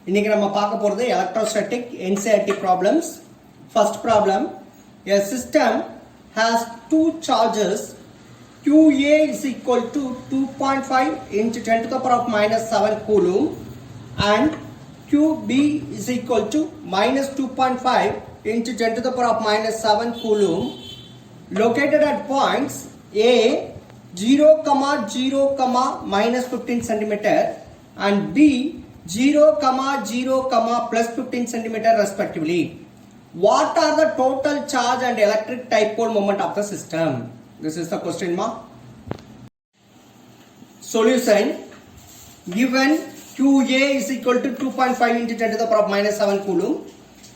இன்னைக்கு நம்ம பார்க்க போறது electrostatic NCERT problems. First problem, a system has two charges QA is equal to 2.5 into 10 to the power of minus 7 coulomb and QB is equal to minus 2.5 into 10 to the power of minus 7 coulomb located at points A 0, 0, minus 15 centimeter and B 0, 0, plus 15 centimeter respectively. What are the total charge and electric dipole moment of the system? This is the question mark. Solution. Given QA is equal to 2.5 into 10 to the power of minus 7 coulomb.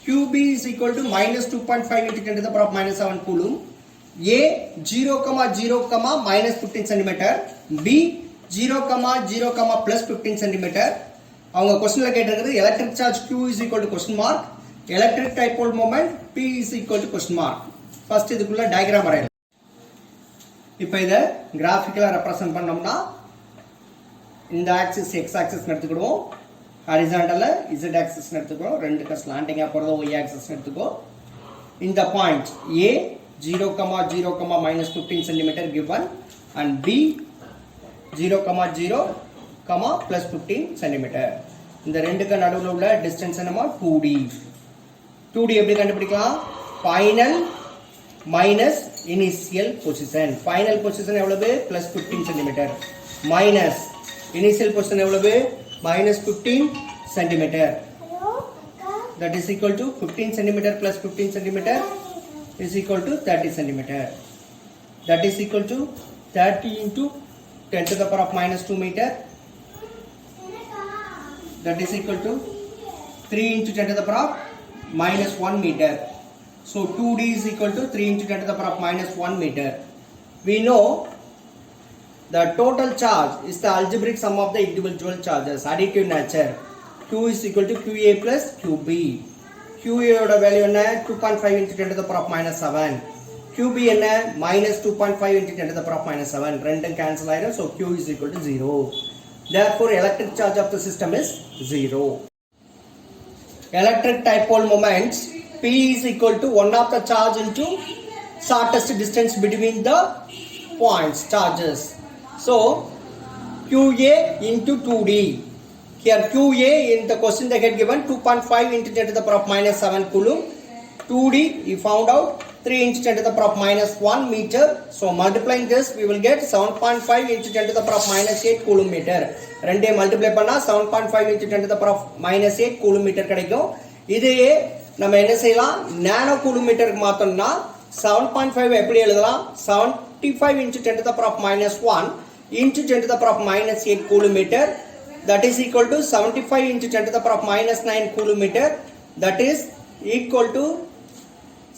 QB is equal to minus 2.5 into 10 to the power of minus 7 coulomb. A 0, 0, minus 15 centimeter. B 0, 0, plus 15 centimeter. அவங்க क्वेश्चनல கேட்டிருக்கிறது electric charge Q is equal to question mark, electric dipole moment P is equal to question mark. First இதுக்குள்ள diagram வரையலாம். இப்போ இத கிராஃபிக்கலா represent பண்ணோம்னா இந்த ஆக்சிஸ் x ஆக்சிஸ் எடுத்துக்கிடுவோம், ஹாரிசான்டல்ல z ஆக்சிஸ் எடுத்துக்கிறோம், ரெண்டுக்கு ஸ்லாண்டிங்கா போறது y ஆக்சிஸ் எடுத்துக்கோ. இந்த point A 0, 0, minus 15 cm given and B 0, 0, plus 15 cm. இந்த ரெண்டுக்கு நடுவுல உள்ள டிஸ்டன்ஸ் என்னமா 2D. 2D எப்படி கண்டுபிடிக்கலாம்? Final minus initial position. Final position எவ்வளவு? plus 15 cm minus initial position எவ்வளவு? minus 15 cm. That is equal to 15 cm plus 15 cm is equal to 30 cm. That is equal to 30 into 10 to the power of minus 2 meter. That is equal to 3 into 10 to the power of minus 1 meter. So 2D is equal to 3 into 10 to the power of minus 1 meter. We know the total charge is the algebraic sum of the individual charges, additive nature. Q is equal to QA plus QB. QA oda value என்ன? 2.5 into 10 to the power of minus 7. QB என்ன? minus 2.5 into 10 to the power of minus 7. ரெண்டும் cancel ஆயிடும். So Q is equal to 0. Therefore, electric charge of the system is 0. Electric dipole moments P is equal to 1 of the charge into shortest distance between the points charges. So, QA into 2D. Here QA in the question they get given 2.5 into 10 to the power of minus 7 coulomb. 2D you found out 3 into 10 to the power of minus 1 meter. So multiplying this we will get 7.5 into 10 to the power of minus 8 coulomb meter. ரெண்டே multiply பண்ணா 7.5 into 10 to the power of minus 8 coulomb meter கிடைக்கும். இதையே நம்ம என்ன செய்யலாம்? நானோ coulomb meterக்கு மாத்தணும்னா 7.5 எப்படி எழுதலாம்? 75 into 10 to the power of minus 1 into 10 to the power of minus 8 coulomb meter. That is equal to 75 into 10 to the power of minus 9 coulomb meter. That is equal to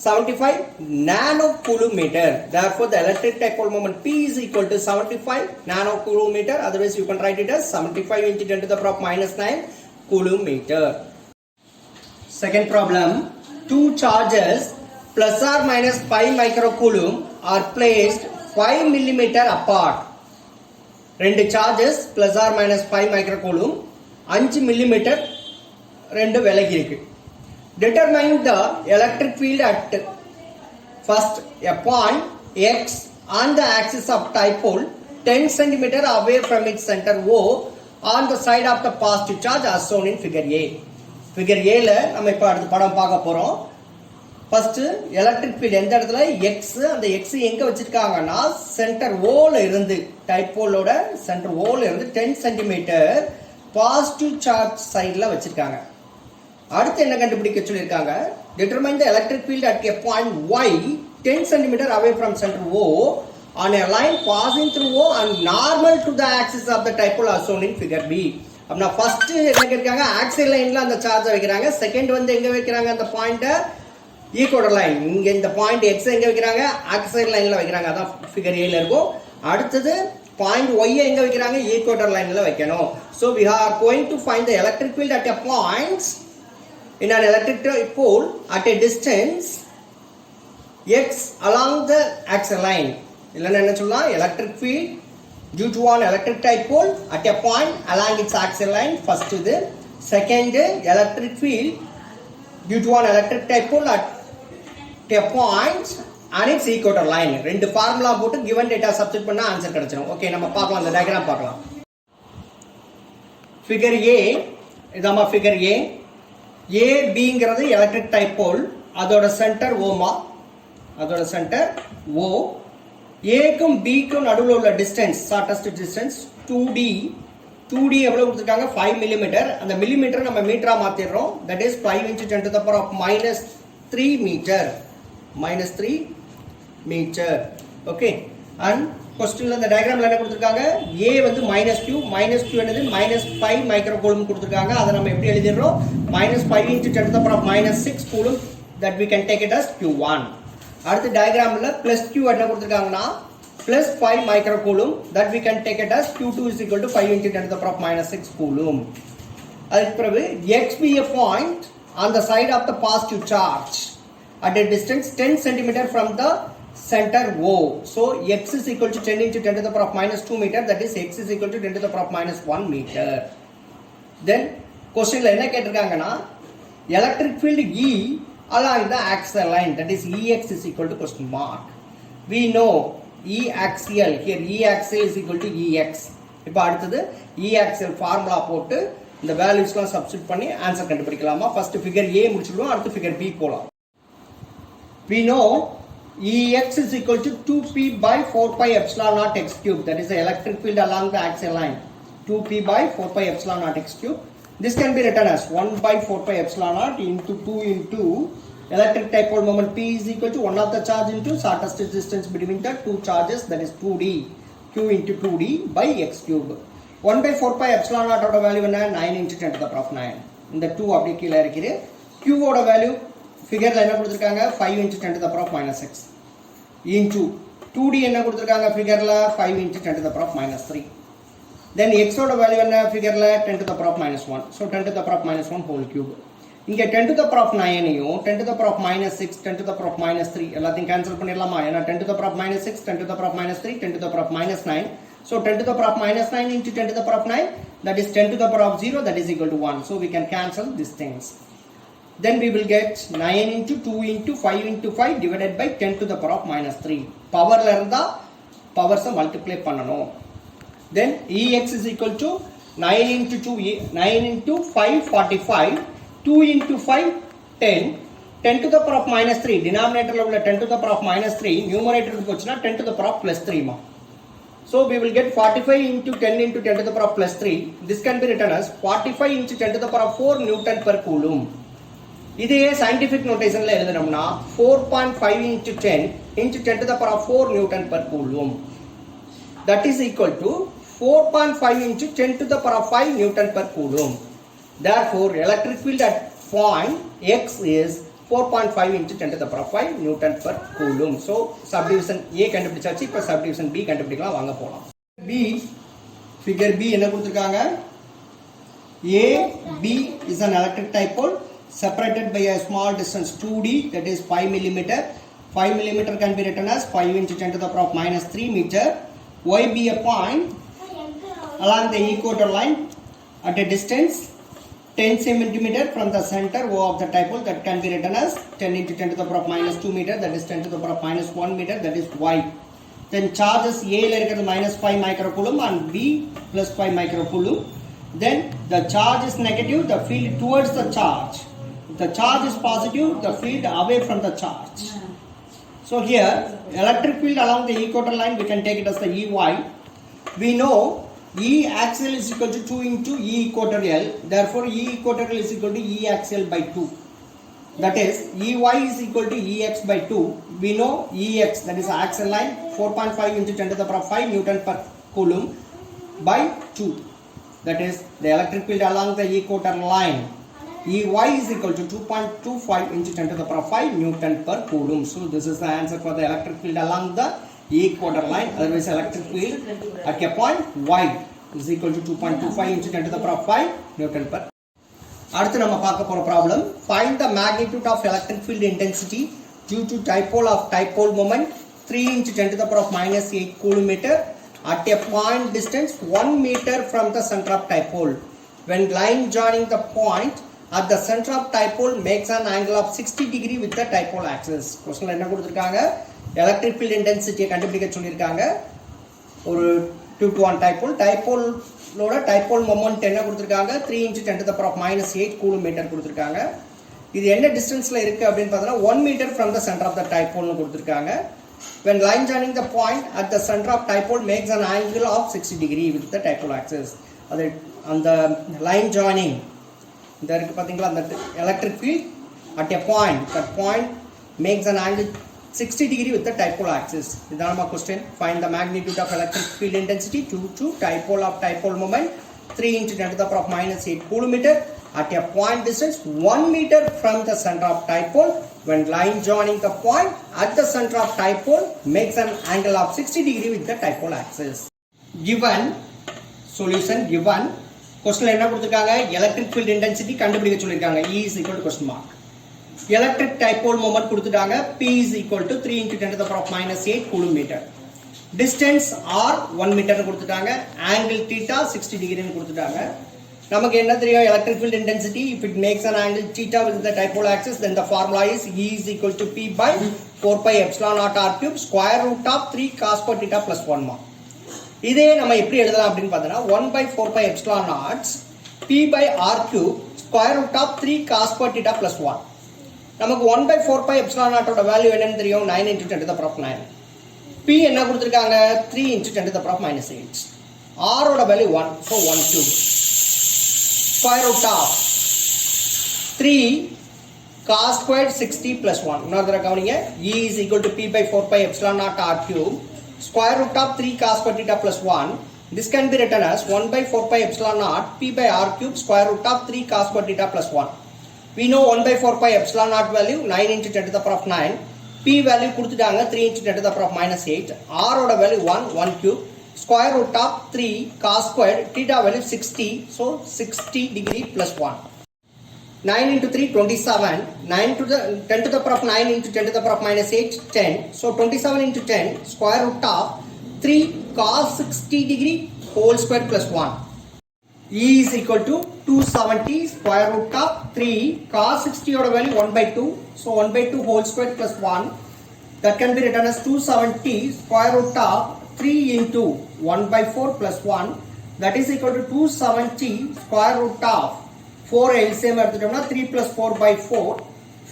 75 nano coulomb meter. Therefore, the electric dipole moment P is equal to 75 nano coulomb meter. Otherwise, you can write it as 75 into 10 to the power of minus 9 coulomb meter. Second problem, two charges plus or minus 5 microcoulomb are placed 5 millimeter apart. ரெண்டு charges plus or minus 5 microcoulomb 5 millimeter ரெண்டு விலகி இருக்கு. Determine the electric field at first a point X on the axis of dipole 10 cm away from its center O on the side of the positive charge as shown in figure A. Figure A ல நம்ம இப்ப அடுத்த படம் பார்க்க போறோம். First electric field எந்த இடத்துல X, அந்த X எங்க வச்சிருக்காங்கன்னா சென்டர் O ல இருந்து டைபோலோட சென்டர் O ல இருந்து 10 cm பாசிட்டிவ் சார்ஜ் சைடுல வச்சிருக்காங்க. அடுத்து என்ன கண்டுபிடிக்க சொல்லிருக்காங்க? determine the electric field at a point Y 10 cm away from center O on a line passing through O and normal to the axis of the dipole as shown in figure B. அப்படினா first என்ன கேக்குறாங்க? Axial லைன்ல அந்த charge வைக்கறாங்க. Second வந்து எங்க வைக்கறாங்க? அந்த பாயிண்ட Ecuador line. இங்க இந்த பாயிண்ட் X எங்க வைக்கறாங்க? ஆக்சியல் லைன்ல வைக்கறாங்க. அதான் figure A ல இருக்கும். அடுத்து பாயிண்ட் Y எங்க வைக்கறாங்க? ஈக்குவடர் லைன்ல வைக்கணும். So we are going to find the electric field at a point in an electric dipole at a distance X along the axial line. இல்லனா என்ன சொல்லலாம்? electric field due to an electric dipole at a point along its axial line. First இது. Second, electric field due to an electric dipole at a point and its equator line. ரெண்டு formula போட்டு given data substitute பண்ணா answer கிடைச்சிடும். Okay, நம்ம பார்க்கலாம், அந்த diagram பார்க்கலாம். Figure ஏ, இதாமா figure ஏ. ஏ பிங்கிறது எலக்ட்ரிக் டைப்போல், அதோட சென்டர் ஓமா, அதோட சென்டர் ஓ. ஏக்கும் பிக்கும் நடுவில் உள்ள distance, shortest distance 2D. 2D எவ்வளவு கொடுத்துருக்காங்க? 5 மில்லிமீட்டர். அந்த மில்லிமீட்டர் நம்ம மீட்டரா மாத்திடுறோம். That is 5 into 10 to the power of -3 metre. -3 metre. Okay. And கொஸ்டின்ல இந்த டயக்ராம்ல என்ன கொடுத்துருக்காங்க? A வந்து -q, -q என்னது? -5 மைக்ரோ கூலும் கொடுத்துருக்காங்க. அதை நம்ம எப்படி எழுதிடுறோம்? -5 into 10 to the power of -6 coulomb. that we can take it as q1. அடுத்து டயக்ராம்ல +q என்ன கொடுத்துருக்காங்கன்னா +5 micro coulomb. that we can take it as q2 is equal to 5 into 10 to the power of -6 coulomb. அதுக்கு பிறகு x be a point on the side of the positive charge at a distance 10 cm from the center O. So x is equal to 10 into 10 to the power of -2 meter. That is x is equal to 10 to the power of -1 meter. Then questionல என்ன கேட்டிருக்காங்கன்னா electric field E along the axial line, that is Ex is equal to question mark. We know E axial, here E axial is equal to Ex. இப்போ அடுத்தது E axial formula போட்டு இந்த வேல்யூஸ்லாம் substitute பண்ணி answer கண்டுபிடிக்கலாமா? First figure A முடிச்சிடுவோம், அடுத்து figure B போலாம். We know Ex is equal to 2p by 4 pi epsilon naught x cube, that is the electric field along the axial line. 2p by 4 pi epsilon naught x cube. This can be written as 1 by 4 pi epsilon naught into 2 into electric dipole moment P is equal to 1 of the charge into shortest distance between the two charges, that is 2D. Q into 2D by x cube. 1 by 4 pi epsilon naught ஓட value என்ன? 9 into 10 to the power of 9. இந்த 2 அப்படியே கீழே இருக்குது. Q ஓட value ஃபிகர்ல என்ன கொடுத்திருக்காங்க? 5 into 10 to the power of -6 into 2D என்ன கொடுத்திருக்காங்க ஃபிகர்ல? 5 into 10 to the power of -3. then x ஓட வேல்யூ என்ன ஃபிகர்ல? 10 to the power of -1. so 10 to the power of -1 whole cube. இங்க 10 to the power of 9 யும் 10 to the power of -6, 10 to the power of -3 எல்லாத்தையும் cancel பண்ணிடலாமா? ஏன்னா 10 to the power of -6, 10 to the power of -3, 10 to the power of -9. so 10 to the power of -9 into 10 to the power of 9, that is 10 to the power of 0, that is equal to 1. so we can cancel these things. Then we will get 9 into 2 into 5 into 5 divided by 10 to the power of -3. பவர்ல இருந்தா பவர்ஸை multiply பண்ணணும். Then Ex is equal to 9 into 2, 9 into 5 45, 2 into 5 10, 10 to the power of -3. denominatorல உள்ள 10 to the power of -3 numerator போச்சுனா 10 to the power of +3 மா. So we will get 45 into 10 into 10 to the power of +3. This can be written as 45 into 10 to the power of 4 Newton per coulomb. இதே scientific நோட்டேஷன்ல எழுதணும்னா 4.5 into 10 into 10 to the power of 4 Newton per coulomb. That is equal to 4.5 into 10 to the power of 5 Newton per coulomb. Therefore, electric field at point X is 4.5 into 10 to the power of 5 Newton per coulomb. So, subdivision A கண்டுபிடிச்சாச்சு. இப்போ subdivision B கண்டுபிடிக்கலாம், வாங்க போலாம். B, figure B என்ன கொடுத்திருக்காங்க? A, B is an electric dipole separated by a small distance 2D, that is 5 millimeter. 5 millimeter can be written as 5 into 10 to the power of -3 meter. Y be a point along the equator line at a distance 10 centimeter from the center O of the dipole, that can be written as 10 into 10 to the power of -2 meter, that is 10 to the power of -1 meter, that is Y. Then charges A ல இருக்கிறது -5 micro coulomb and B +5 micro coulomb. Then the charge is negative, the field towards the charge. The charge is positive, the field away from the charge. So here, electric field along the equator line, we can take it as the Ey. We know E axial is equal to 2 into E equatorial. Therefore, E equatorial is equal to E axial by 2. That is, Ey is equal to Ex by 2. We know Ex, that is axial line, 4.5 into 10 to the power of 5 Newton per coulomb by 2. That is, the electric field along the equator line, Ey is equal to 2.25 into 10 to the power of 5 Newton per coulomb. So this is the answer for the electric field along the equator line. Otherwise, electric field at a point Y is equal to 2.25 into 10 to the power of 5 Newton per. அடுத்து நம்ம பார்க்க போற problem, find the magnitude of electric field intensity due to dipole moment 3 into 10 to the power of -8 coulomb meter at a point distance 1 meter from the center of dipole. when line joining the point at the center of dipole makes an angle of 60 degree with the dipole axis. क्वेश्चनல என்ன கொடுத்திருக்காங்க, electric field இன்டென்சிட்டியை கண்டுபிடிக்க சொல்லிருக்காங்க. ஒரு 2 to 1 டைபோலோட dipole moment என்ன கொடுத்திருக்காங்க, 3 × 10⁻⁸ coulomb metre கொடுத்திருக்காங்க. இது என்ன டிஸ்டன்ஸ்ல இருக்கு அப்படினு பார்த்தா 1 metre from the center of the dipole னு கொடுத்திருக்காங்க. When line joining the point at the center of dipole makes an angle of 60 degree with the dipole axis. அது அந்த லைன் ஜாயினிங் இந்த இருக்கு பாத்தீங்களா, அந்த electric field at a point, that point makes an angle 60 degree with the dipole axis. இதான் நம்ம question. Find the magnitude of electric field intensity due to dipole of dipole moment 3 × 10⁻⁸ coulomb meter at a point distance 1 meter from the center of dipole when line joining the point at the center of dipole makes an angle of 60 degree with the dipole axis. Given solution, given question என்ன கொடுத்திருக்காங்க, electric field intensity கண்டுபிடிக்க சொல்லிருக்காங்க. E is equal to question mark. Electric dipole moment கொடுத்துட்டாங்க. P is equal to 3 × 10⁻⁸ coulomb meter. Distance R 1 meter கொடுத்துட்டாங்க. Angle theta 60 degree னு கொடுத்துட்டாங்க. நமக்கு என்ன தெரியும், electric field intensity if it makes an angle theta with the dipole axis then the formula is E is equal to P by 4πε0 r cube square root of 3 cos per theta plus 1 more. இதே நம்ம எப்படி எழுதலாம் அப்படினு பார்த்தா 1 by 4πε0 P by r cube square root of 3 cos per theta plus 1. நமக்கு 1 by 4πε0 ஓட value என்னன்னு தெரியும், 9 × 10⁻⁹. P என்ன கொடுத்திருக்காங்க, 3 × 10⁻⁸. r ஓட value 1, so 1 cube square root of 3 cos squared 60 plus 1. இன்னொரு தடவை கவனிங்க, E is equal to P by 4πε0 r cube square root of 3 cos per theta plus 1. This can be written as 1 by 4πε0 P by r cube square root of 3 cos per theta plus 1. We know 1 by 4πε0 value 9 × 10⁹. P value கொடுத்துட்டாங்க 3 × 10⁻⁸. R ஓட value 1 cube square root of 3 cos squared theta value 60, so 60 degree plus 1. 9 × 3 27, 9 to the 10 to the power of 9 × 10 to the power of -8 10, so 27 × 10 square root of 3 cos 60 degree whole square plus 1. E is equal to 270 square root of 3 cos 60 oda value 1 by 2, so 1 by 2 whole square plus 1. That can be written as 270 square root of 3 into 1 by 4 plus 1, that is equal to 270 square root of 4 LCM எடுத்துட்டோம்னா 3 plus 4 by 4,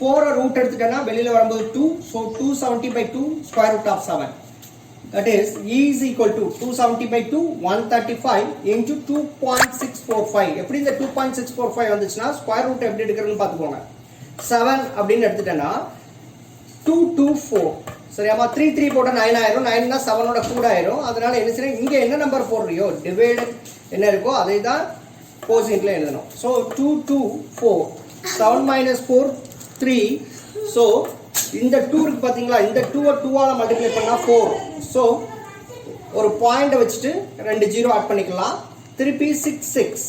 4 root எடுத்துட்டோம்னா வெளியில வரும்போது 2, so 270 by 2 square root of 7. That is E is equal to 270 by 2 135 into 2.645. எப்படி இந்த 2.645 வந்துச்சுன்னா square root எப்படி எடுக்கிறதுன்னு பார்த்துக்கோங்க. 7 அப்படின்னு எடுத்துட்டேன்னா 224, சரியாமா, 3 3 போட்டா 9 ஆயிரும், 9 தான் 7 ஓட கூட ஆயிரும். அதனால என்ன செய்யணும், இங்க என்ன நம்பர் போடுறியோ டிவைடட் என்ன இருக்கோ அதை தான் கோஷியன்ட்ல எழுதணும். சோ 224 7 - 4 3, சோ இந்த 2 இருக்கு பாத்தீங்களா, இந்த 2 2 ஆல மல்டிப்ளை பண்ணா 4, சோ ஒரு பாயிண்ட் வச்சிட்டு ரெண்டு ஜீரோ ஆட் பண்ணிக்கலாம். திருப்பி 6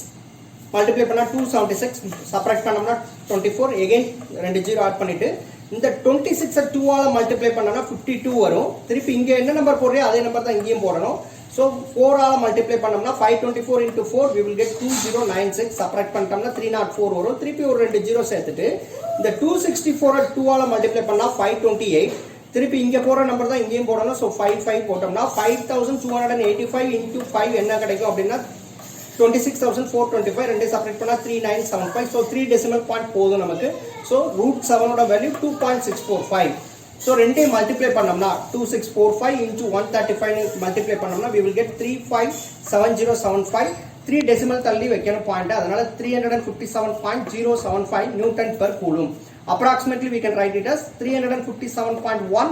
மல்டிப்ளை பண்ணா 276, சப்ட்ராக்ட் பண்ணோம்னா 24, அகைன் ரெண்டு ஜீரோ ஆட் பண்ணிட்டு இந்த 26 2 ஆல மல்டிப்ளை பண்ணனா 52 வரும். திருப்பி இங்க என்ன நம்பர் போடுறியோ அதே நம்பர் தான் இங்கேயும் போடணும். சோ 4 ஆல மல்டிப்ளை பண்ணோம்னா 524 into 4 we will get 2096, subtract பண்ணிட்டோம்னா 304 வரும். திருப்பி ஒரு ரெண்டு ஜீரோ சேர்த்துட்டு இந்த 264 2 ஆல மல்டிப்ளை பண்ணா 528, திருப்பி இங்க போற நம்பர் தான் இங்கேயும் போடணும். சோ 55 போட்டோம்னா 5285 into 5 என்ன கிடைக்கும் அப்படின்னா 26425, ரெண்டே செப்பரேட் பண்ணா 3975, so 3 decimal point போதும் நமக்கு. so √7 ஓட வேல்யூ 2.645. so ரெண்டே மல்டிப்ளை பண்ணோம்னா 2645 into 135 மல்டிப்ளை பண்ணோம்னா we will get 357075. 3 decimal தள்ளி வைக்கணும் பாயிண்ட், அதனால 357.075 Newton per coulomb. Approximately we can write it as 357.1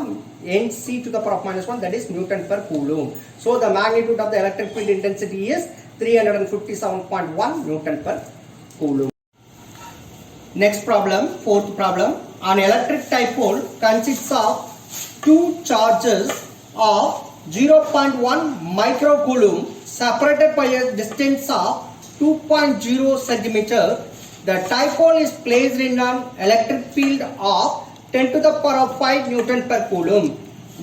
Nc to the power of -1, that is Newton per coulomb. So the magnitude of the electric field intensity is 357.1 Newton per coulomb. Next problem, fourth problem. An electric dipole consists of two charges of 0.1 microcoulomb separated by a distance of 2.0 centimeter. The dipole is placed in an electric field of 10 to the power of 5 Newton per coulomb.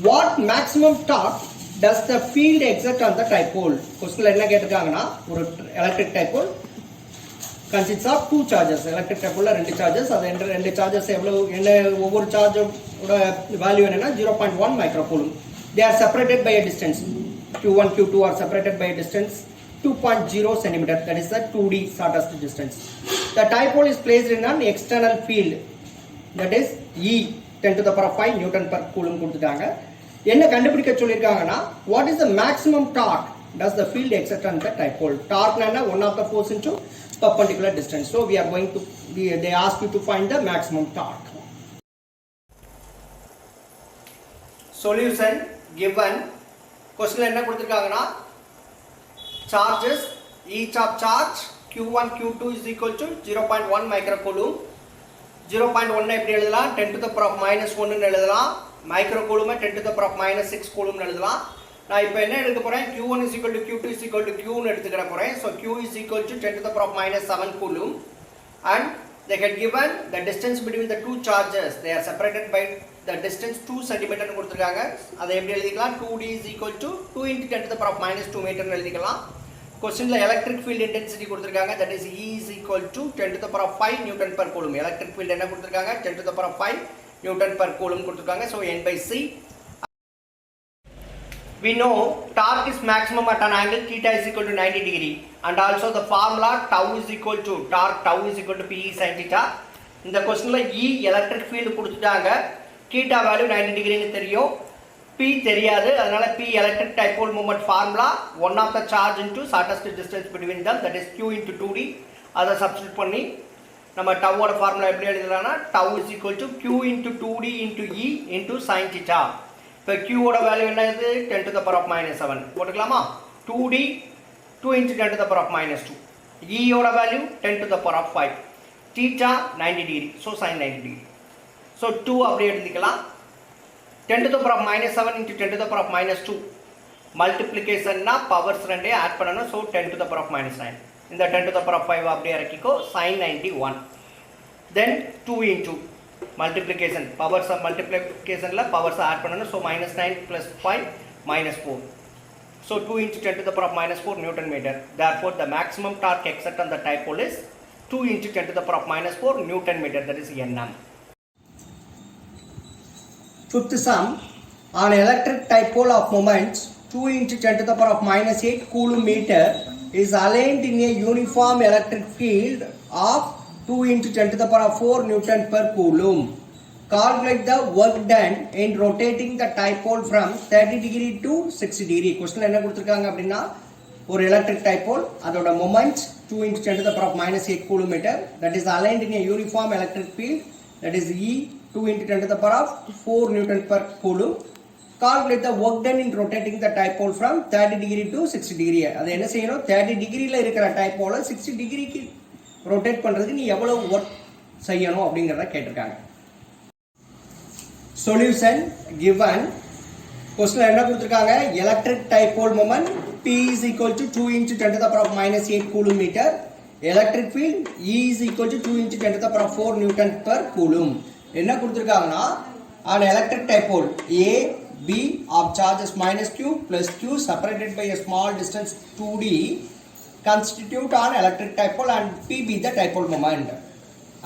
What maximum torque does the field exert on the dipole? Question என்ன கேட்டிருக்காங்கன்னா, ஒரு electric dipole consists of two charges. Electric dipole ரெண்டு charges. அது ரெண்டு charges எவ்வளவு என்ன ஒவ்வொரு charge ஓட value என்னன்னா 0.1 microcoulomb. They are separated by a distance. Q1, Q2 are separated by a distance 2.0 cm. That is the 2D shortest distance. The dipole is placed in an external field. That is E 10 to the power of 5 Newton per coulomb கொடுத்துட்டாங்க. என்ன கண்டுபிடிக்க சொல்லிருக்காங்கன்னா what is the maximum torque does the field exert on the dipole? Torque na one of the force into perpendicular distance. So we are going to they ask you to find the maximum torque. Solution given. Question என்ன கொடுத்திருக்காங்கன்னா charges, each of charge Q1 Q2 is equal to 0.1 microcoulomb. 0.1 எப்படி எழுதலாம் 10 to the power of minus 1 ன்னு எழுதலாம். microcoulomb 10 to the power of minus 6 coulomb ன்னு எழுதலாம். நான் இப்போ என்ன எடுக்க போறேன் Q1 is equal to Q2 is equal to Q ன்னு எடுத்துக்கிற போறேன். So Q is equal to 10 to the power of minus 7 coulomb and they get given the distance between the two charges. They are separated by the distance 2 cm ன்னு கொடுத்திருக்காங்க. அதை எப்படி எழுதிக்கலாம் 2D is equal to 2 into 10 to the power of minus 2 meter ன்னு எழுதிக்கலாம். Questionல electric field intensity கொடுத்திருக்காங்க. That is E is equal to 10 to the power of 5 Newton per coulomb. Electric field என்ன கொடுத்திருக்காங்க 10 to the power of 5 Newton per coulomb கொடுத்திருக்காங்க. So N by C. We know torque is maximum at an angle theta is equal to 90 degree and also the formula tau is equal to torque tau is equal to PE sin theta. இந்த questionல E electric field கொடுத்துட்டாங்க. theta value 90 degree ன்னு தெரியும். P தெரியாது. அதனால P electric dipole moment formula one of the charge into shortest distance between them, that is Q into 2D. அதை substitute பண்ணி நம்ம tau ஓட formula எப்படி எழுதலாம்னா tau is equal to Q into 2D into E into sin theta. இப்போ Q ஓட value என்ன இது 10 to the power of minus 7 போட்டுக்கலாமா 2D 2 into 10 to the power of minus 2. E ஓட value 10 to the power of 5. theta 90 degree, so sin 90 degree. So 2 அப்படியே எழுதிக்கலாம் 10 to the power of minus 7 into 10 to the power of minus 2. மல்டிப்ளிகேஷன்னா powers ரெண்டே add பண்ணணும். So 10 to the power of minus 9. இந்த 10 to the power of 5 அப்படியே இறக்கிக்கோ sin 91. Then 2 into multiplication powers of multiplication la powers add பண்ணனும். So minus 9 plus 5 minus 4. So 2 into 10 to the power of minus 4 Newton meter. Therefore the maximum torque exert on the dipole is 2 into 10 to the power of minus 4 Newton meter, that is Nm. Fifth sum, on electric dipole of moments 2 into 10 to the power of minus 8 coulomb meter is aligned in a uniform electric field of 2 into 10 to the power of 4 Newton per coulomb. Calculate the work done in rotating the dipole from 30 degree to 60 degree. Question என்ன கொடுத்திருக்காங்க அப்படின்னா ஒரு electric dipole அதோட moment 2 into 10 to the power of minus 8 coulomb meter, that is aligned in a uniform electric field, that is E 2 into 10 to the power of 4 Newton per coulomb. Calculate the work done in rotating the dipole from 30 degree to 60 degree. அது என்ன செய்யணும் 30 டிகிரில இருக்கிற dipole 60 டிகிரிக்கு rotate பண்றதுக்கு நீ எவ்வளவு work செய்யணும் அப்படிங்கறத கேட்டிருக்காங்க. Solution given. क्वेश्चन என்ன கொடுத்திருக்காங்க electric dipole moment P is equal to 2 into 10 to the power of minus 8 coulomb meter. Electric field E is equal to 2 into 10 to the power of 4 Newton per coulomb. என்ன கொடுத்திருக்காங்கன்னா an electric dipole A B of charges minus Q plus Q separated by a small distance 2D constitute an electric dipole and P be the dipole moment.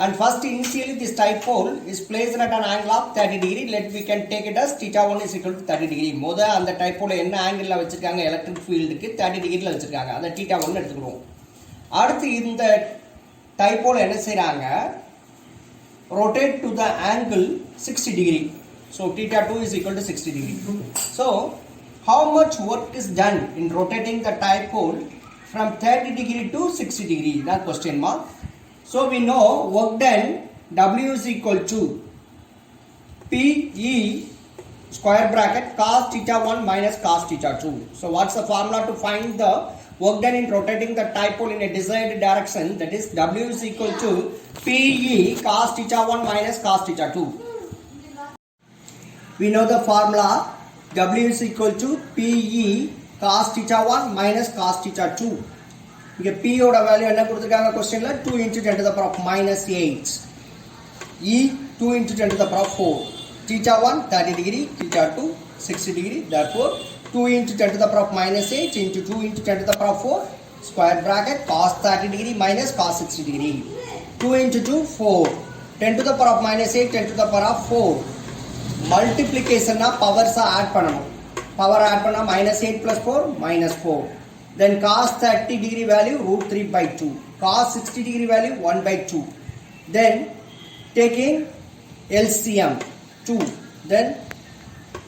And first initially this dipole is placed at an angle of 30 degree. We can take it as theta 1 is equal to 30 degree. மொத அந்த dipole என்ன ஆங்கிள்ல வச்சிருக்காங்க electric ஃபீல்டுக்கு 30 டிகிரில வச்சிருக்காங்க. அத theta 1 எடுத்துக்கிறோம். அடுத்து இந்த dipole என்ன செய்றாங்க rotate to the angle 60 degree. So theta 2 is equal to 60 degree. So how much work is done in rotating the dipole from 30 degree to 60 degree? That question mark. So we know work done W is equal to PE square bracket cos theta 1 minus cos theta 2. So what's the formula to find the work done in rotating the dipole in a desired direction? That is W is equal to PE cos theta 1 minus cos theta 2. We know the formula W is equal to PE cos theta 1 minus cos theta 2. இங்க P ஓட value என்ன கொடுத்திருக்காங்க क्वेश्चनல 2 into 10 to the power of minus 8. E 2 into 10 to the power of 4. Theta 1 30 degree, theta 2 60 degree. Therefore 2 into 10 to the power of minus 8 into 2 into 10 to the power of 4 square bracket cos 30 degree minus cos 60 degree. 2 into 2, 4. 10 to the power of minus 8, 10 to the power of 4. Multiplication na powers add pananum. Power add panna minus 8 plus 4, minus 4. Then cos 30 degree value root 3 by 2. Cos 60 degree value 1 by 2. Then taking LCM 2. Then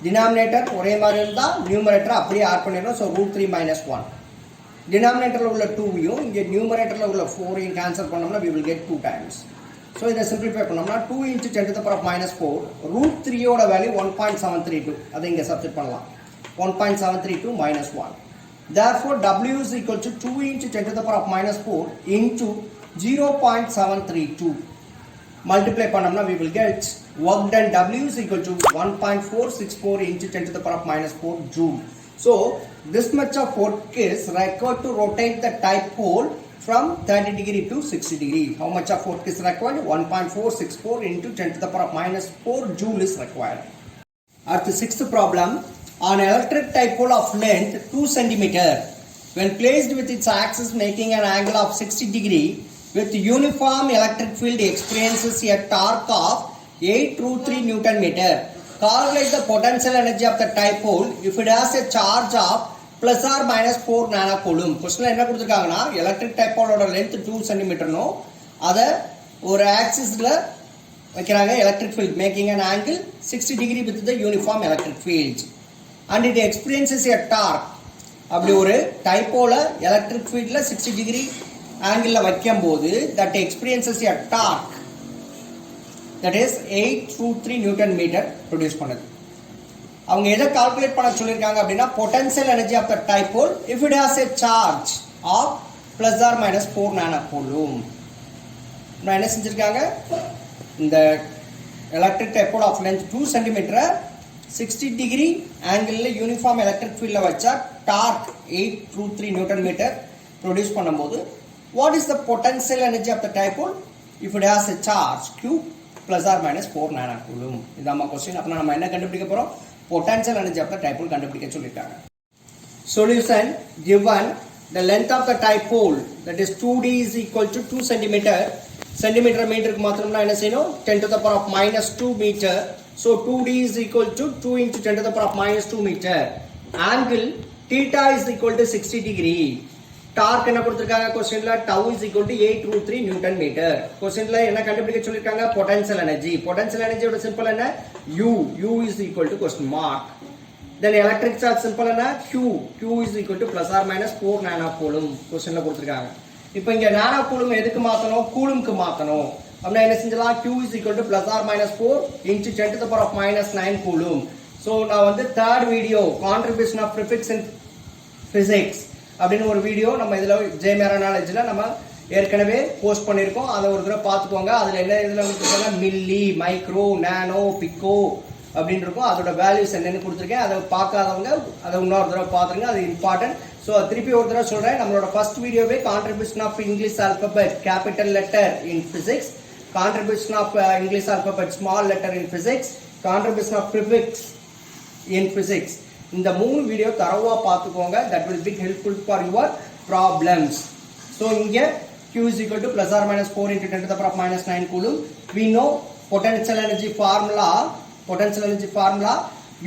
denominator ஒரே மாதிரி இருந்தா numerator அப்படியே add பண்ணிடணும். So root 3 minus 1. Denominatorல உள்ள 2யும் இங்கே numeratorல உள்ள 4யும் cancel பண்ணோம்னா we will get 2 times. So இதை simplify பண்ணோம்னா 2 into 10 to the power of minus 4 root 3 ஓட value 1.732. அதை இங்கே substitute பண்ணலாம். 1.732 minus 1. Therefore W is equal to 2 into 10 to the power of minus 4 into 0.732. Multiply பண்ணோம்னா we will get work done W is equal to 1.464 into 10 to the power of minus 4 joule. So this much of work is required to rotate the dipole from 30 degree to 60 degree. How much of work is required? 1.464 into 10 to the power of minus 4 joule is required. At the sixth problem, an electric dipole of length 2 cm when placed with its axis making an angle of 60 degree with uniform electric field experiences a torque of 8 root 3 Newton meter. Calculate the potential energy of the dipole if it has a charge of plus or minus 4 nanocoulomb. Question என்ன கொடுத்திருக்காங்கன்னா electric dipole ஓட length 2 cm no அத ஒரு ஆக்சிஸ்ல வைக்கறாங்க electric field making an angle 60 degree with the uniform electric field and it experiences a torque. அப்படி ஒரு dipole electric fieldல 60 degree angle வைக்கும்போது that experiences a torque that is 8 root 3 Newton meter produce பண்ணுது. அவங்க எதை calculate பண்ண சொல்லிருக்காங்க அப்படினா potential energy of the dipole if it has a charge of plus or minus 4 nanocoulomb. நான் என்ன செஞ்சிருக்காங்க இந்த electric dipole of length 2 cm 60 degree angle ல uniform electric field ல வச்சா torque 8 root 3 Newton meter produce பண்ணும்போது what is the potential energy of the dipole if it has a charge q plus or minus 4 nanocoulomb. இதாம்மா question. அப்ப நாம என்ன கண்டுபிடிக்க போறோம்? Potential energy of the dipole கண்டுபிடிக்க சொல்லிருக்காங்க. Solution given the length of the dipole that is 2d is equal to 2 cm. Centimeter மீட்டருக்கு மாத்திரம்னா என்ன செய்யணும்? 10 to the power of minus 2 meter. So 2d is equal to 2 into 10 to the power of minus 2 meter. Angle theta is equal to 60 degree. Dark என்ன கொடுத்திருக்காங்க क्वेश्चनல tau is equal to 8 root 3 Newton meter. क्वेश्चनல என்ன கண்டுபிடிக்க சொல்லிருக்காங்க? potential energy. Potential energy ஓட simple என்ன? u is equal to question mark. Then electric charge simple என்ன? q is equal to plus or minus 4 nanocoulomb. क्वेश्चनல கொடுத்திருக்காங்க. இப்போ இங்க nanocoulomb எதுக்கு மாத்தணும்? coulombக்கு மாத்தணும். அப்ப என்ன செஞ்சலாம்? q is equal to plus or minus 4 into 10 to the power of minus 9 coulomb. So நான் வந்து third video contribution of prefix in physics அப்படின்னு ஒரு வீடியோ நம்ம இதுல ஜேமேரா நாலேஜ்ல நம்ம ஏற்கனவே போஸ்ட் பண்ணிருக்கோம். அதை ஒரு தடவை பார்த்துக்கோங்க. அதுல என்ன இதுல கொடுத்திருக்காங்க? மில்லி, மைக்ரோ, நானோ, பிகோ அப்படின்னு இருக்கும். அதோட வேல்யூஸ் என்னன்னு கொடுத்திருக்கேன். அதை பார்க்காதவங்க அதை இன்னொரு தடவை பாத்துருங்க. அது இம்பார்ட்டன்ட். சோ திருப்பி ஒரு தடவை சொல்றேன். நம்மளோட ஃபர்ஸ்ட் வீடியோவே contribution of English alphabet capital letter in physics, contribution of English alphabet small letter in physics, contribution of prefix in physics. இந்த மூணு வீடியோ தரவா பார்த்துக்கோங்க. that will be helpful for your problems. So இங்க q is equal to plus or minus 4 into 10 to the power of minus 9 coulomb. We know potential energy formula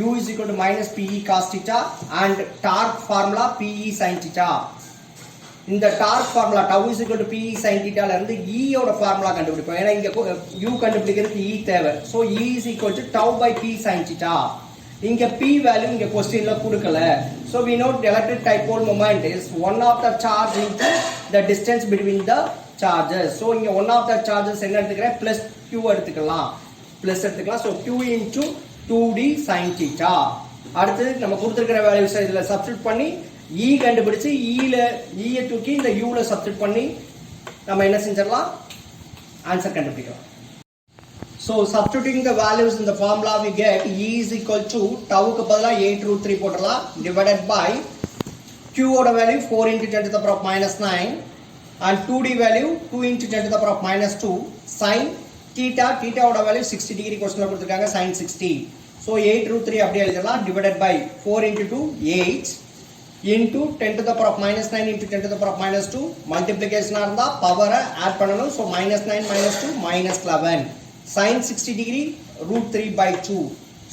u is equal to minus pe cos theta and torque formula pe sin theta. இந்த torque formula tau is equal to pe sin theta ல இருந்து e ஓட formula கண்டுபிடிப்போம். ஏன்னா இங்க u கண்டுபிடிக்கிறதுக்கு e தேவை. So e is equal to tau by p sin theta. இங்க p வேல்யூ இங்க क्वेश्चनல கொடுக்கல. So we know the electric dipole moment is one of the charge into the distance between the charges. So இங்க one of the charges என்ன எடுத்துக்கறேன்? plus q எடுத்துக்கலாம். plus எடுத்துக்கலாம். So q into 2d sin theta. அடுத்து நம்ம கொடுத்திருக்கிற values இதுல substitute பண்ணி e கண்டுபிடிச்சு e ய தூக்கி இந்த u ல சப்ஸ்டிட்யூட் பண்ணி நம்ம என்ன செஞ்சிரலாம்? ஆன்சர் கண்டுபிடிக்கலாம். So substituting the values in the formula we get E is equal to tau க்கு பதிலா 8 root 3 போட்டுறலாம் divided by Q ஓட value 4 into 10 to the power of minus 9 and 2D value 2 into 10 to the power of minus 2 sin theta ஓட value 60 degree questionல கொடுத்திருக்காங்க sin 60. So 8 root 3 அப்படியே எழுதலாம் divided by 4 into 2 8 into 10 to the power of minus 9 into 10 to the power of minus 2 multiplication இருந்தா power add பண்ணணும். So minus 9 minus 2 minus 11 sin 60 degree root 3 by 2.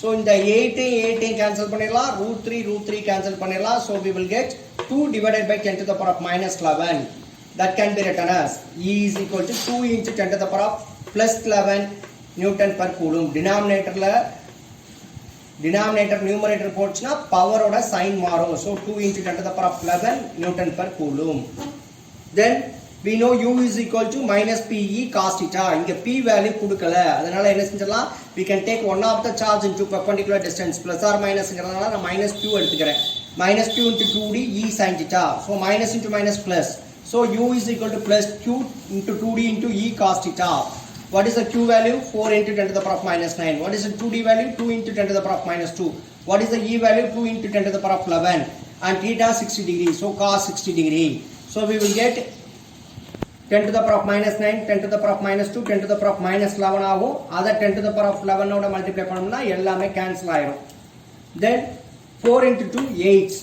So இந்த 8 cancel பண்ணிடலாம், root 3 cancel பண்ணிடலாம். So we will get 2 divided by 10 to the power of minus 11. That can be written as E is equal to 2 into 10 to the power of plus 11 Newton per coulomb. Denominator numerator போச்சுனா பவரோட sign மாறும். So 2 into 10 to the power of 11 Newton per coulomb. Then we know U is equal to minus PE cos theta. இங்க P value கொடுக்கல, அதனால என்ன செஞ்சலாம், we can take one of the charge into perpendicular distance plus or minus ங்கறதால நான் minus Q எடுத்துக்கிறேன். minus Q into 2D E sin theta. So minus into minus plus. So U is equal to plus Q into 2D into E cos theta. What is the Q value? 4 into 10 to the power of minus 9. What is the 2D value? 2 into 10 to the power of minus 2. What is the E value? 2 into 10 to the power of 11. And theta 60 degree. So cos 60 degree. So we will get 10 to the power of minus 9, 10 to the power of minus 2, 10 to the power of minus 11 ஆகும். Other 10 to the power of 11 ஓட multiply பண்ணோம்னா எல்லாமே cancel ஆயிரும். Then 4 into 2 8.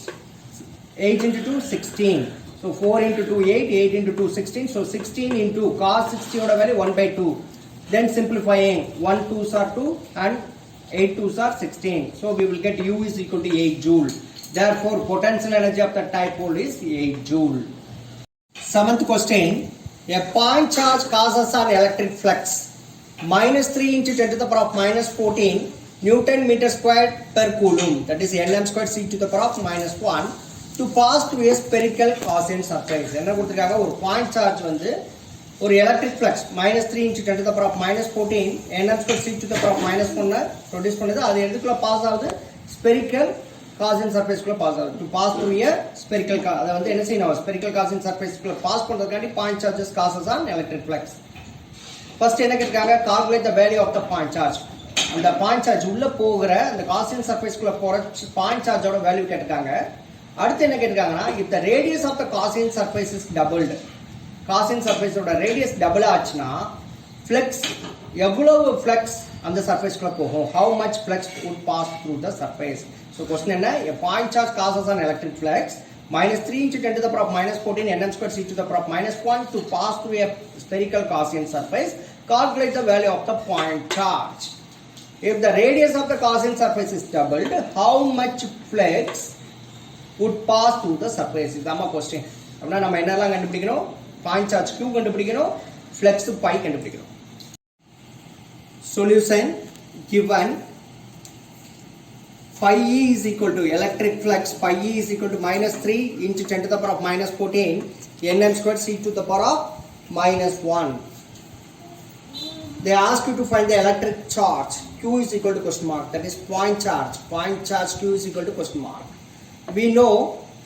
8 into 2 16. So 4 into 2 8, 8 into 2 16. So 16 into cos 60 ஓட value 1 by 2. Then simplifying 1 2s are 2 and 8 2s are 16. So we will get U is equal to 8 joule. Therefore potential energy of the dipole is 8 joule. Seventh question. A point charge causes an electric flux minus 3 into 10 to the power of minus 14 Newton meter squared per coulomb. That is Nm squared C to the power of minus 1 to pass through a spherical Gaussian surface. என்ன கொடுத்திருக்காங்க, ஒரு point charge வந்து ஒரு electric flux minus 3 into 10 to the power of minus 14 Nm squared C to the power of minus 1 produce பண்ணுது. அது எதுக்குள்ள pass ஆகுது, spherical Gaussian surface குள்ள பாஸ் ஆகுது. to pass through a spherical, அத வந்து என்ன செய்யணும், spherical Gaussian surface குள்ள pass பண்றதுக்காண்டி point charges causes an electric flux. first என்ன கேட்டிருக்காங்க, calculate the value of the point charge. அந்த point charge உள்ள போகிற அந்த Gaussian surface குள்ள போற point charge ஓட வேல்யூ கேட்டிருக்காங்க. அடுத்து என்ன கேட்டிருக்காங்கன்னா, if the radius of the Gaussian surface is doubled, Gaussian surface ஓட radius double ஆச்சுனா flux எவ்வளவு flux அந்த surface குள்ள போகும், how much flux would pass through the surface. So question என்ன, a point charge causes an electric flux minus 3 into 10 to the power of minus 14 Nm squared C to the power of minus 1 to pass through a spherical Gaussian surface. Calculate the value of the point charge. If the radius of the Gaussian surface is doubled, how much flux would pass through the surface? இதாமா question. அப்படினா நம்ம என்னெல்லாம் கண்டுபிடிக்கணும், point charge Q கண்டுபிடிக்கணும், flux pi கண்டுபிடிக்கணும். Solution given phi E is equal to electric flux phi E is equal to minus 3 into 10 to the power of minus 14 Nm squared C to the power of minus 1. They ask you to find the electric charge. Q is equal to question mark. That is point charge. Point charge Q is equal to question mark. We know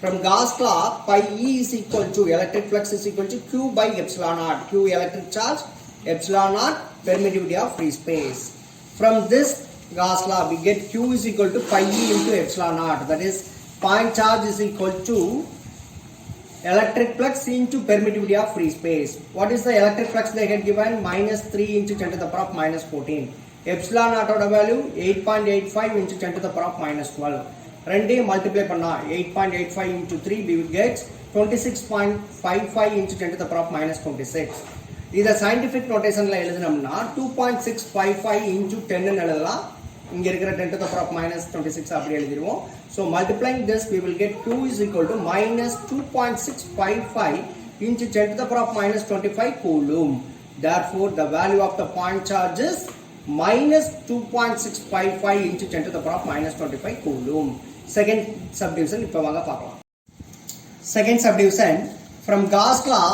from Gauss law pi E is equal to electric flux is equal to Q by epsilon naught. Q electric charge, epsilon naught permittivity of free space. From this Gauss law we get Q is equal to pi E into epsilon naught. That is point charge is equal to electric flux into permittivity of free space. What is the electric flux they had given? Minus 3 into 10 to the power of minus 14. Epsilon naught oda value 8.85 into 10 to the power of minus 12. ரெண்டையும் multiply பண்ணா 8.85 into 3 we will get 26.55 into 10 to the power of minus 26. இத scientific notationல எழுதினோம்னா 2.655 into 10 ன்னு எழுதலாம். இங்க இருக்கிற 10 to the power of minus 26 அப்படி எழுதிடுவோம். So multiplying this we will get Q is equal to minus 2.655 into 10 to the power of minus 25 coulomb. Therefore the value of the point charge is minus 2.655 into 10 to the power of minus 25 coulomb. Second subdivision இப்போ வாங்க பார்க்கலாம். Second subdivision from Gauss law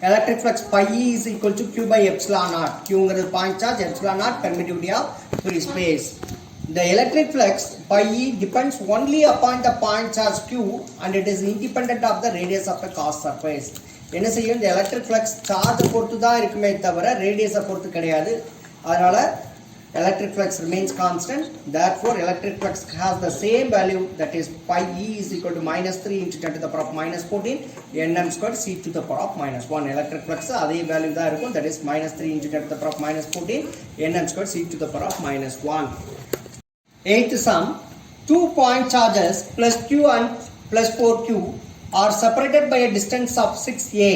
electric flux pi E is equal to Q by epsilon naught. Q ங்கிறது point charge, epsilon naught permittivity of free space. The electric flux pi E depends only upon the point charge Q and it is independent of the radius of the Gauss surface. என்ன செய்யும், இந்த electric flux charge பொறுத்து தான் இருக்குமே தவிர radius பொறுத்து கிடையாது. அதனால electric flux remains constant. Therefore electric flux has the same value, that is pi E is equal to minus 3 into 10 to the power of minus 14 Nm squared C to the power of minus 1. electric flux அதே value தான் இருக்கும், that is minus 3 into 10 to the power of minus 14 Nm squared C to the power of minus 1. Eighth sum, 2 point charges plus Q and plus 4q are separated by a distance of 6a.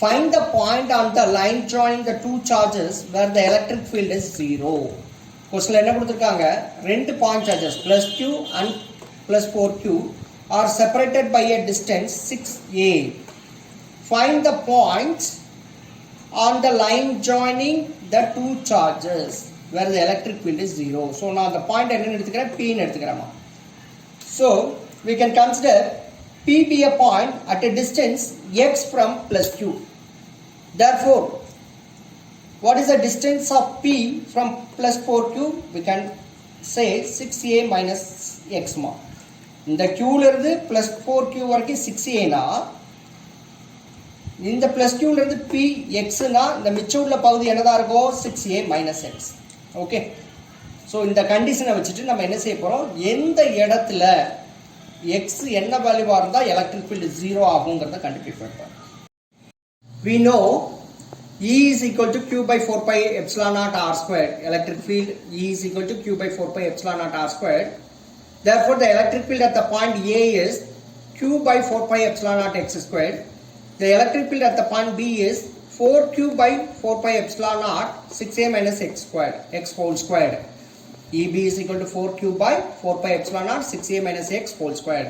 Find the point on the line joining the two charges where the electric field is 0. கொஸ்டின்ல என்ன கொடுத்திருக்காங்க, ரெண்டு point charges plus q and plus 4q are separated by a distance 6a. Find the points on the line joining the two charges where the electric field is 0. So நான் அந்த point என்னன்னு எடுத்துக்கிறேன், p ன்னு எடுத்துக்கிறேன். So we can consider p be a point at a distance x from plus q. Therefore, what is the distance of p from plus 4q? We can say 6a minus x more. இந்த q ல இருந்து plus 4q வரைக்கும் 6a னா இந்த plus q ல இருந்து p x னா இந்த மிச்சம் உள்ள பகுதி என்னதா இருக்கும், 6a minus x. Okay, so இந்த கண்டிஷனை வச்சுட்டு நம்ம என்ன செய்ய போகிறோம், எந்த இடத்துல எக்ஸ் என்ன வேல்யூவாக இருந்தால் எலக்ட்ரிக் ஃபீல்டு 0 ஆகுங்கிறத கண்டுபிடிப்போம். We know E is equal to Q by 4 pi epsilon naught r squared. Electric field E is equal to Q by 4 pi epsilon naught r squared. Therefore, the electric field at the point A is Q by 4 pi epsilon naught x squared. The electric field at the point B is 4q by 4 pi epsilon naught 6a minus x squared, x whole squared. EB is equal to 4q by 4 pi epsilon naught 6a minus x whole squared.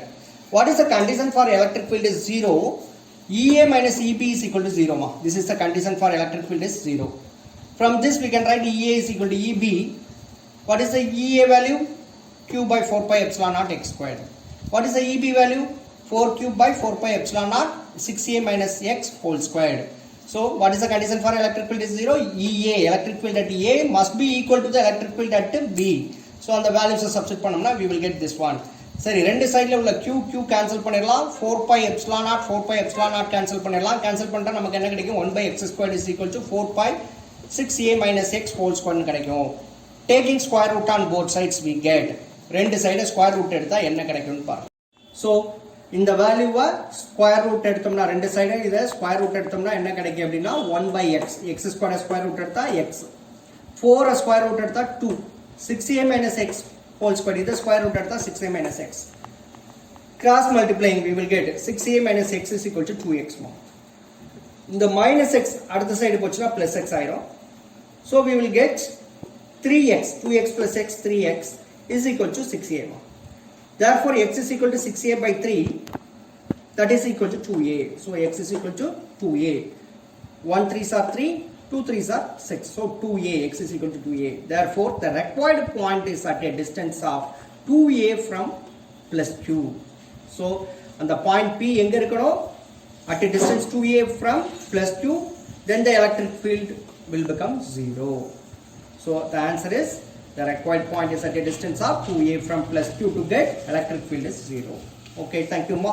What is the condition for electric field is 0? EA minus EB is equal to 0. This is the condition for electric field is 0. From this we can write EA is equal to EB. What is the EA value? Q by 4 pi epsilon naught x squared. What is the EB value? 4q by 4 pi epsilon naught 6a minus x whole squared. So what is the condition for electric field is 0? EA, electric field at A must be equal to the electric field at B. So on the values substitute பண்ணோம்னா we will get this one. சரி, ரெண்டு சைடுல உள்ள q cancel பண்ணிடலாம், 4 pi epsilon naught 4 pi epsilon naught cancel பண்ணிடலாம். Cancel பண்ணிட்டா நமக்கு என்ன கிடைக்கும், 1 by x squared is equal to 4 pi 6a minus x whole squared கிடைக்கும். Taking square root on both sides we get, ரெண்டு சைடு ஸ்கொயர் ரூட் எடுத்தா என்ன கிடைக்கும்னு பாருங்க. So இந்த வேல்யூவை ஸ்கொயர் ரூட் எடுத்தோம்னா, ரெண்டு சைடு இதை ஸ்கொயர் ரூட் எடுத்தோம்னா என்ன கிடைக்கும் அப்படின்னா 1 by x, x square square root எடுத்தா x, 4 ஸ்கொயர் ரூட் எடுத்தா 2, 6a minus x whole square, இதை ஸ்கொயர் ரூட் எடுத்தா 6a minus x. Cross multiplying we will get 6a minus x is equal to 2x more. இந்த minus x அடுத்த side போச்சுன்னா plus x ஆயிரும். So we will get 3x, 2x plus x 3x is equal to 6a more. Therefore, x is equal to 6a by 3, that is equal to 2a. So, x is equal to 2a. 1 3s are 3, 2 3s are 6. So, 2a, x is equal to 2a. Therefore, the required point is at a distance of 2a from plus q. So, on the point P, எங்க இருக்கணும், at a distance 2a from plus q, then the electric field will become 0. So, the answer is, the required point is at a distance of 2a from plus q to get electric field is 0. Okay, thank you, Ma.